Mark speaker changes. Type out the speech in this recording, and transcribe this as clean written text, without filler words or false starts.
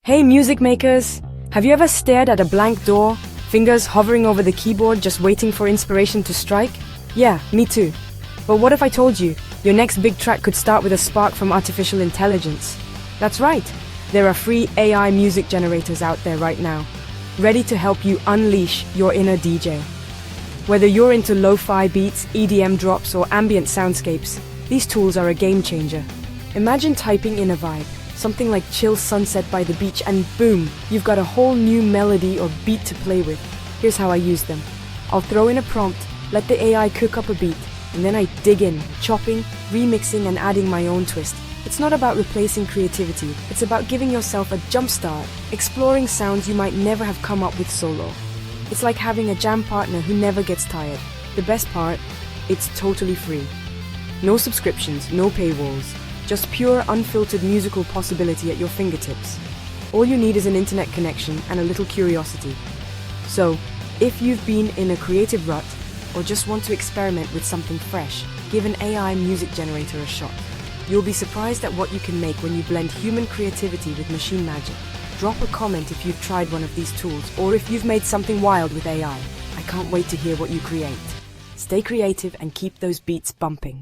Speaker 1: Hey music makers! Have you ever stared at a blank door, fingers hovering over the keyboard just waiting for inspiration to strike? Yeah, me too. But what if I told you, your next big track could start with a spark from artificial intelligence? That's right, there are free AI music generators out there right now, ready to help you unleash your inner DJ. Whether you're into lo-fi beats, EDM drops, or ambient soundscapes, these tools are a game changer. Imagine typing in a vibe, something like chill sunset by the beach, and boom, you've got a whole new melody or beat to play with. Here's how I use them. I'll throw in a prompt, let the AI cook up a beat, and then I dig in, chopping, remixing, and adding my own twist. It's not about replacing creativity, it's about giving yourself a jump start, exploring sounds you might never have come up with solo. It's like having a jam partner who never gets tired. The best part, it's totally free. No subscriptions, no paywalls. Just pure, unfiltered musical possibility at your fingertips. All you need is an internet connection and a little curiosity. So, if you've been in a creative rut, or just want to experiment with something fresh, give an AI music generator a shot. You'll be surprised at what you can make when you blend human creativity with machine magic. Drop a comment if you've tried one of these tools, or if you've made something wild with AI. I can't wait to hear what you create. Stay creative and keep those beats bumping.